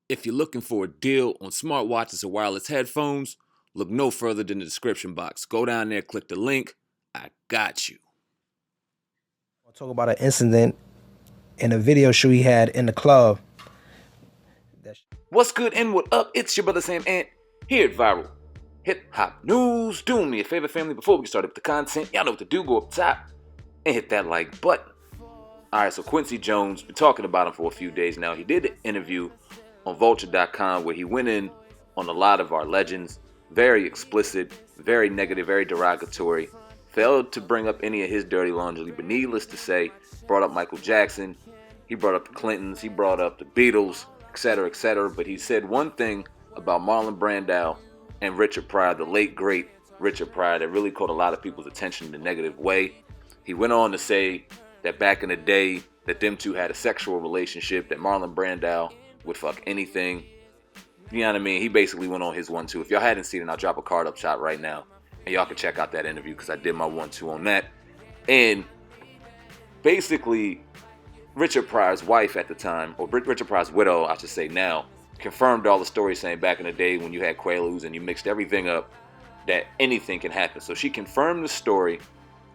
If you're looking for a deal on smartwatches or wireless headphones, look no further than the description box. Go down there, click the link. I got you. I'll talk about an incident in a video shoot he had in the club. What's good and what up? It's your brother Sam Ant here at Viral Hip Hop News. Do me a favor, family, before we get started with the content. Y'all know what to do. Go up top and hit that like button. Alright, so Quincy Jones, been talking about him for a few days now. He did an interview on vulture.com where he went in on a lot of our legends. Very explicit, very negative, very derogatory. Failed to bring up any of his dirty laundry, but needless to say, brought up Michael Jackson. He brought up the Clintons. He brought up the Beatles, etc., etc. But he said one thing about Marlon Brando and Richard Pryor, the late, great Richard Pryor, that really caught a lot of people's attention in a negative way. He went on to say that back in the day that them two had a sexual relationship, that Marlon Brando would fuck anything. You know what I mean? He basically went on his 1-2. If y'all hadn't seen it, I'll drop a card up shot right now. And y'all can check out that interview because I did my 1-2 on that. And basically, Richard Pryor's wife at the time, or Richard Pryor's widow, I should say now, confirmed all the stories saying back in the day when you had Quaaludes and you mixed everything up, that anything can happen. So she confirmed the story,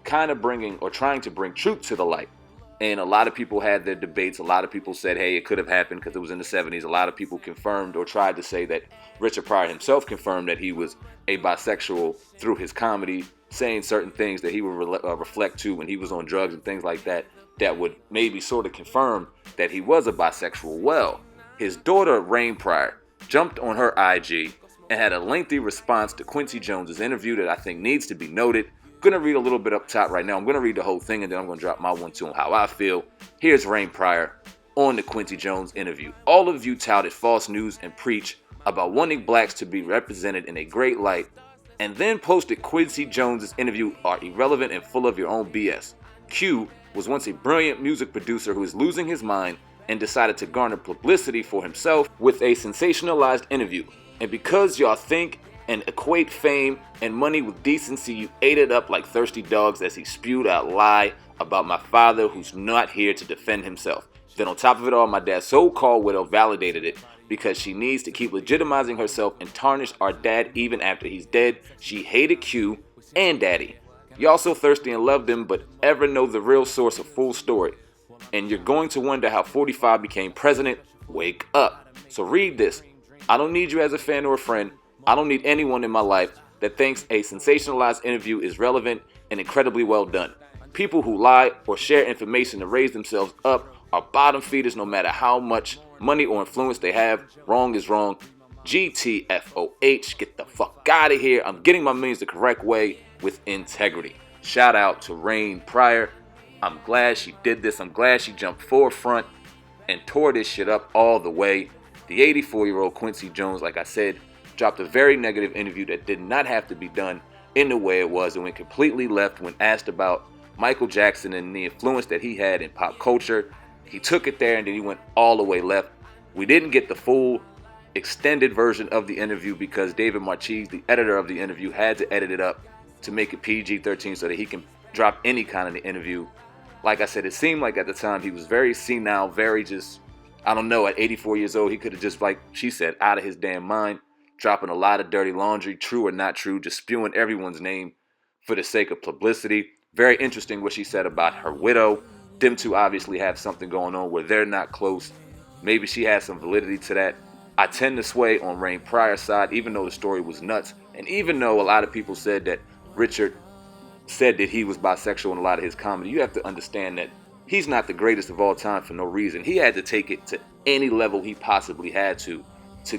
kind of bringing or trying to bring truth to the light. And a lot of people had their debates. A lot of people said, hey, it could have happened because it was in the 70s. A lot of people confirmed or tried to say that Richard Pryor himself confirmed that he was a bisexual through his comedy, saying certain things that he would reflect to when he was on drugs and things like that, that would maybe sort of confirm that he was a bisexual. Well, his daughter, Rain Pryor, jumped on her IG and had a lengthy response to Quincy Jones's interview that I think needs to be noted. I'm going to read a little bit up top right now. I'm going to read the whole thing and then I'm going to drop my 1-2 on how I feel. Here's Rain Pryor on the Quincy Jones interview. All of you touted false news and preach about wanting blacks to be represented in a great light and then posted Quincy Jones's interview are irrelevant and full of your own BS. Q was once a brilliant music producer who is losing his mind and decided to garner publicity for himself with a sensationalized interview. And because y'all think and equate fame and money with decency, you ate it up like thirsty dogs as he spewed out lie about my father who's not here to defend himself. Then on top of it all, my dad's so-called widow validated it because she needs to keep legitimizing herself and tarnish our dad even after he's dead. She hated Q and daddy. Y'all so thirsty and loved him, but ever know the real source of full story? And you're going to wonder how 45 became president? Wake up. So read this. I don't need you as a fan or a friend. I don't need anyone in my life that thinks a sensationalized interview is relevant and incredibly well done. People who lie or share information to raise themselves up are bottom feeders no matter how much money or influence they have. Wrong is wrong. GTFOH. Get the fuck out of here. I'm getting my millions the correct way with integrity. Shout out to Rain Pryor. I'm glad she did this. I'm glad she jumped forefront and tore this shit up all the way. The 84-year-old Quincy Jones, like I said, dropped a very negative interview that did not have to be done in the way it was and went completely left when asked about Michael Jackson and the influence that he had in pop culture. He took it there and then he went all the way left. We didn't get the full extended version of the interview because David Marchese, the editor of the interview, had to edit it up to make it PG-13 so that he can drop any kind of the interview. Like I said, it seemed like at the time he was very senile, very just, I don't know, at 84 years old, he could have just, like she said, out of his damn mind, dropping a lot of dirty laundry, true or not true, just spewing everyone's name for the sake of publicity. Very interesting what she said about her widow. Them two obviously have something going on where they're not close. Maybe she has some validity to that. I tend to sway on Rain Pryor's side, even though the story was nuts. And even though a lot of people said that Richard said that he was bisexual in a lot of his comedy, you have to understand that he's not the greatest of all time for no reason. He had to take it to any level he possibly had to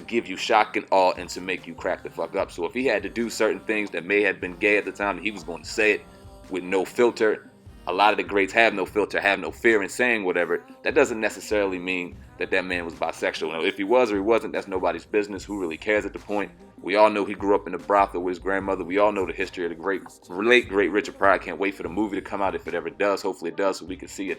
give you shock and awe and to make you crack the fuck up. So if he had to do certain things that may have been gay at the time, he was going to say it with no filter. A lot of the greats have no filter, have no fear in saying whatever. That doesn't necessarily mean that that man was bisexual. Now, if he was or he wasn't, that's nobody's business. Who really cares at the point? We all know he grew up in a brothel with his grandmother. We all know the history of the late great Richard Pryor. Can't wait for the movie to come out if it ever does. Hopefully it does so we can see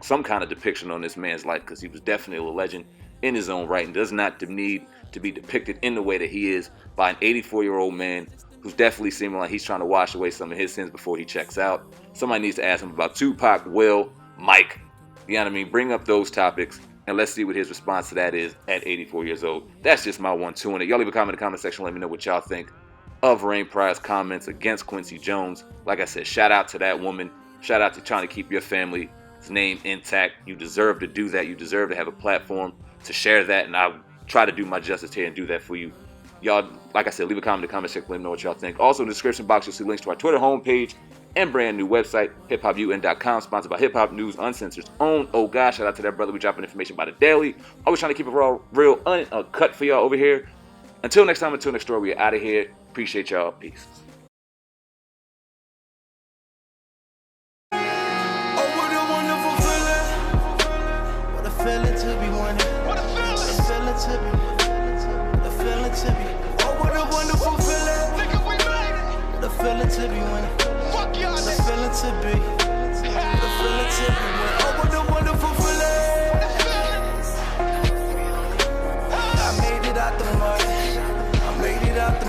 some kind of depiction on this man's life because he was definitely a legend in his own right and does not need to be depicted in the way that he is by an 84-year-old man who's definitely seeming like he's trying to wash away some of his sins before he checks out. Somebody needs to ask him about Tupac, Will, Mike. You know what I mean? Bring up those topics And let's see what his response to that is at 84 years old. That's just my 1-2 on it. Y'all leave a comment in the comment section. Let me know what y'all think of Rain Pryor's comments against Quincy Jones. Like I said, shout out to that woman. Shout out to trying to keep your family's name intact. You deserve to do that. You deserve to have a platform to share that. And I'll try to do my justice here and do that for you. Y'all, like I said, leave a comment in the comment section. Let me know what y'all think. Also, in the description box, you'll see links to our Twitter homepage and brand new website, hiphopun.com, sponsored by Hip Hop News, Uncensored's own. Oh gosh, shout out to that brother. We dropping information by the daily. Always trying to keep it real uncut for y'all over here. Until next time, until next story, we are out of here. Appreciate y'all. Peace. Oh, what a wonderful feeling. What a feeling to be winning. What a feeling to be. The feeling to be. Oh, what a wonderful feeling. Nigga, we made it. The feeling to be winning. Fuck y'all. The feeling to be. The feeling to be winning. Oh, what a wonderful feeling.